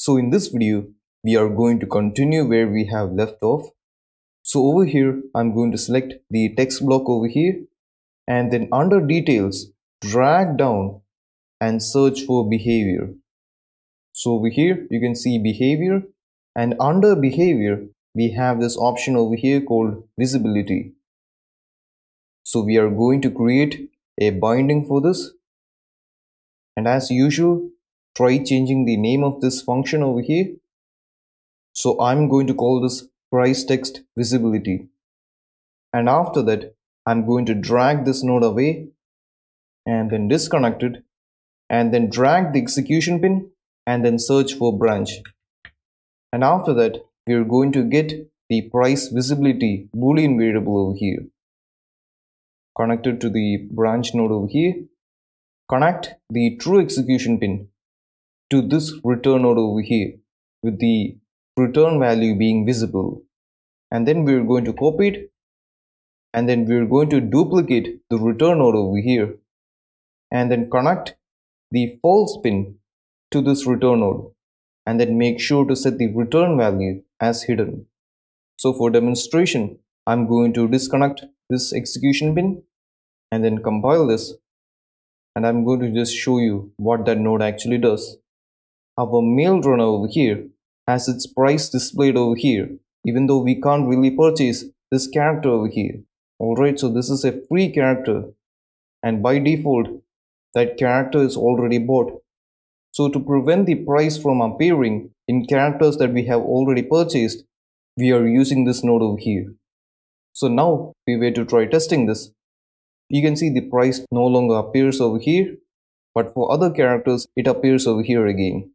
So in this video, we are going to continue where we have left off. So over here, I'm going to select the text block over here, and then under details, drag down and search for behavior. So over here, you can see behavior, and under behavior, we have this option over here called visibility. So we are going to create a binding for this. And as usual, try changing the name of this function over here. So I'm going to call this price text visibility. And after that, I'm going to drag this node away and then disconnect it, and then drag the execution pin and then search for branch. And after that, we're going to get the price visibility boolean variable over here. Connect it to the branch node over here. Connect the true execution pin to this return node over here with the return value being visible. And then we're going to copy it, and then we're going to duplicate the return node over here, and then connect the false pin to this return node, and then make sure to set the return value as hidden. So for demonstration, I'm going to disconnect this execution pin and then compile this, and I'm going to just show you what that node actually does. Our mail runner over here has its price displayed over here, even though we can't really purchase this character over here. Alright, so this is a free character, and by default that character is already bought. So to prevent the price from appearing in characters that we have already purchased, we are using this node over here. So now if we were to try testing this, you can see the price no longer appears over here, but for other characters it appears over here again.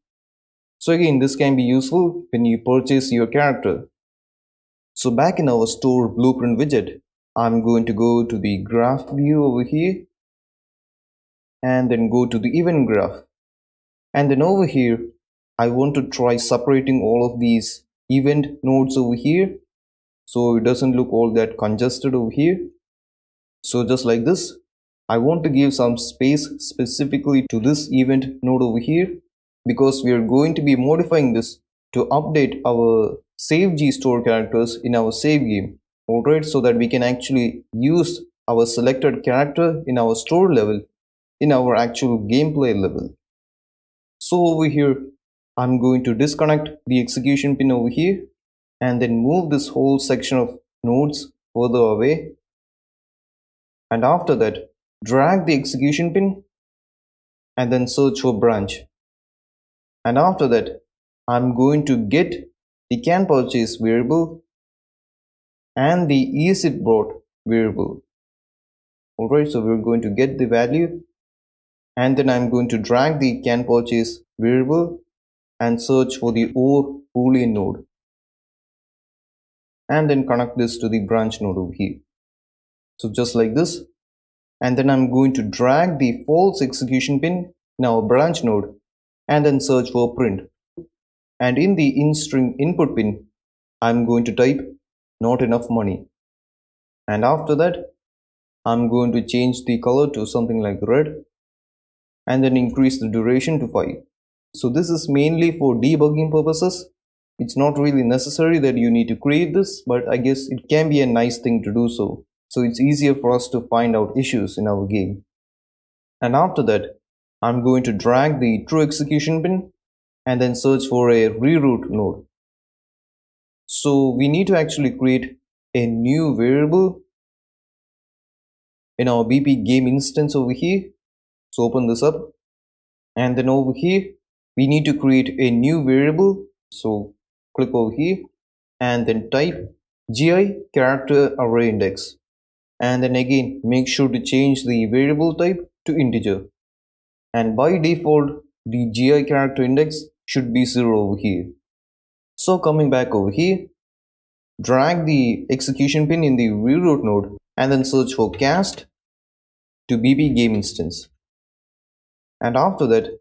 So again, this can be useful when you purchase your character. So back in our store blueprint widget, I'm going to go to the graph view over here, and then go to the event graph. And then over here, I want to try separating all of these event nodes over here, so it doesn't look all that congested over here. So just like this, I want to give some space specifically to this event node over here, because we are going to be modifying this to update our save G store characters in our save game. Alright, so that we can actually use our selected character in our store level in our actual gameplay level. So over here, I'm going to disconnect the execution pin over here, and then move this whole section of nodes further away. And after that, drag the execution pin and then search for branch. And after that, I'm going to get the can purchase variable and the is it bought variable. Alright, so we're going to get the value, and then I'm going to drag the can purchase variable and search for the or boolean node, and then connect this to the branch node over here. So just like this, and then I'm going to drag the false execution pin in our branch node and then search for print. And in the in-string input pin, I'm going to type not enough money. And after that, I'm going to change the color to something like red, and then increase the duration to 5. So this is mainly for debugging purposes. It's not really necessary that you need to create this, but I guess it can be a nice thing to do so. So it's easier for us to find out issues in our game. And after that, I'm going to drag the true execution pin and then search for a reroute node. So we need to actually create a new variable in our BP game instance over here. So open this up, and then over here we need to create a new variable. So click over here and then type GI character array index, and then again make sure to change the variable type to integer, and by default the GI character index should be 0 over here. So coming back over here, drag the execution pin in the reroute node and then search for cast to BP game instance. And after that,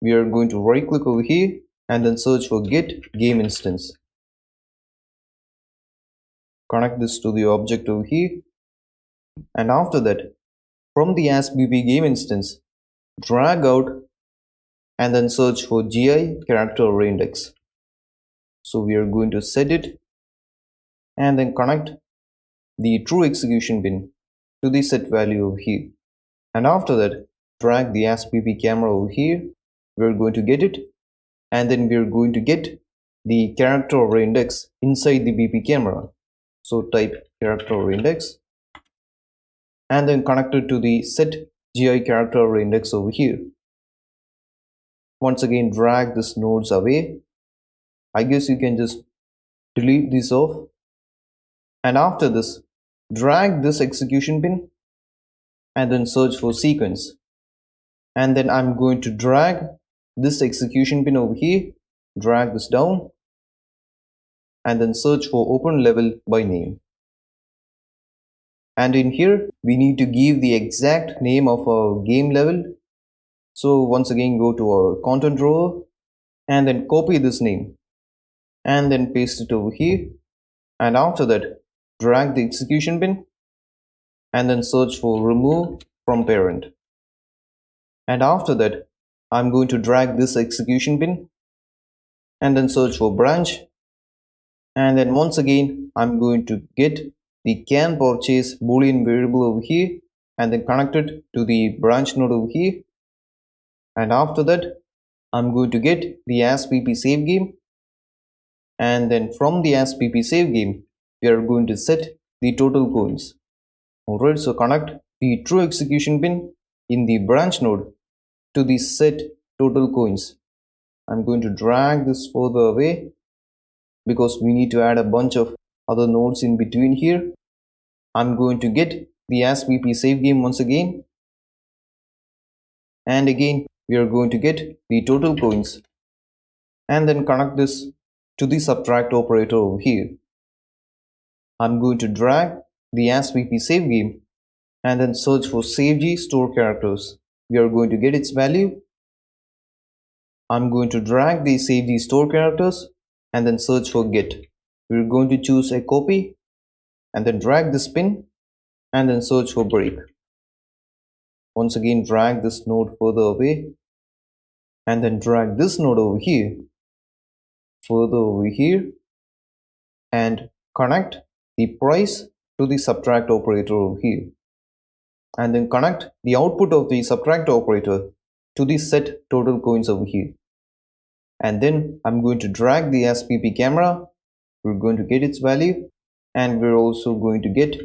we are going to right click over here and then search for get game instance. Connect this to the object over here, and after that, from the as BP game instance, drag out and then search for GI character array index. So we are going to set it and then connect the true execution pin to the set value over here. And after that, drag the ASPP camera over here. We're going to get it, and then we're going to get the character array index inside the BP camera. So type character array index and then connect it to the set GI character array index over here. Once again, drag this nodes away. I guess you can just delete this off. And after this, drag this execution pin and then search for sequence. And then I'm going to drag this execution pin over here, drag this down, and then search for open level by name. And in here, we need to give the exact name of our game level. So once again, go to our content drawer and then copy this name and then paste it over here. And after that, drag the execution pin and then search for remove from parent. And after that, I'm going to drag this execution pin and then search for branch. And then once again, I'm going to get the can purchase boolean variable over here and then connect it to the branch node over here. And after that, I'm going to get the ASPP save game. And then from the ASPP save game, we are going to set the total coins. Alright, so connect the true execution pin in the branch node to the set total coins. I'm going to drag this further away because we need to add a bunch of other nodes in between here. I'm going to get the ASPP save game once again. And again, we are going to get the total coins and then connect this to the subtract operator over here. I'm going to drag the ASPP save game and then search for SaveG store characters. We are going to get its value. I'm going to drag the SaveG store characters and then search for get. We're going to choose a copy and then drag this pin and then search for break. Once again, drag this node further away and then drag this node over here, further over here, and connect the price to the subtract operator over here. And then connect the output of the subtract operator to the set total coins over here. And then I'm going to drag the ASPP camera. We're going to get its value, and we're also going to get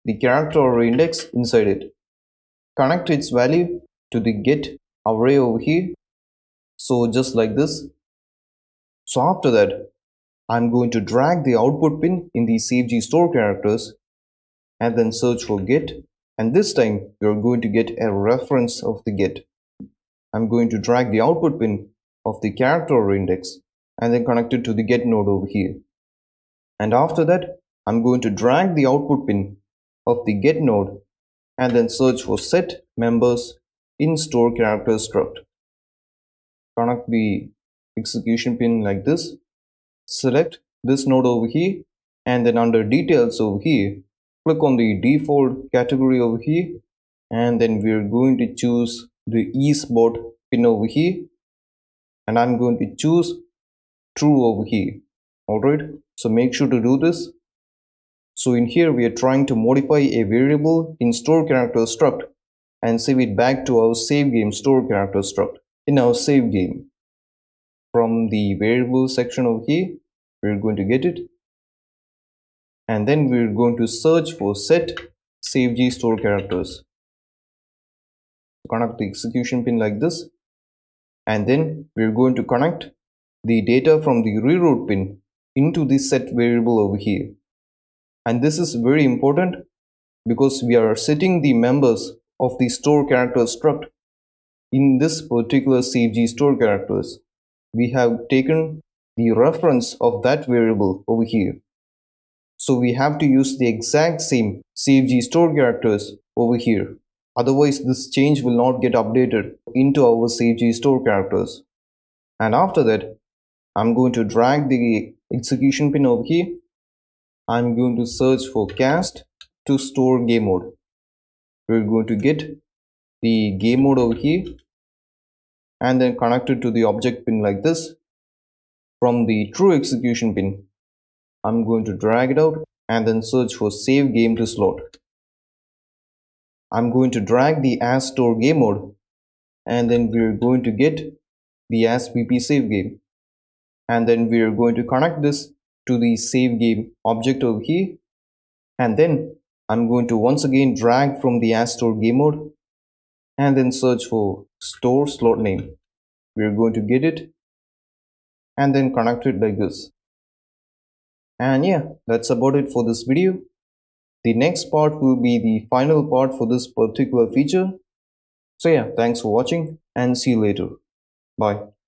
the character array index inside it. Connect its value to the get array over here. So just like this. So after that, I'm going to drag the output pin in the SaveG store characters and then search for get. And this time you're going to get a reference of the get. I'm going to drag the output pin of the character array index and then connect it to the get node over here. And after that, I'm going to drag the output pin of the get node and then search for set members in store character struct. Connect the execution pin like this. Select this node over here and then under details over here, click on the default category over here, and then we're going to choose the eSpot pin over here, and I'm going to choose true over here. Alright, so make sure to do this. So in here we are trying to modify a variable in store character struct and save it back to our save game store character struct in our save game. From the variable section over here, we're going to get it, and then we're going to search for set SaveG store characters. Connect the execution pin like this, and then we're going to connect the data from the reroute pin into the set variable over here. And this is very important because we are setting the members of the store character struct in this particular SaveG store characters. We have taken the reference of that variable over here. So we have to use the exact same SaveG store characters over here. Otherwise, this change will not get updated into our SaveG store characters. And after that, I'm going to drag the execution pin over here. I'm going to search for cast to store game mode. We're going to get the game mode over here. and then connect it to the object pin like this. From the true execution pin, I'm going to drag it out and then search for save game to slot. I'm going to drag the as store game mode, and then we're going to get the as pp save game, and then we're going to connect this to the save game object over here, and then I'm going to once again drag from the as store game mode and then search for store slot name. We're going to get it and then connect it like this. And yeah, that's about it for this video. The next part will be the final part for this particular feature. So yeah, thanks for watching and see you later. Bye.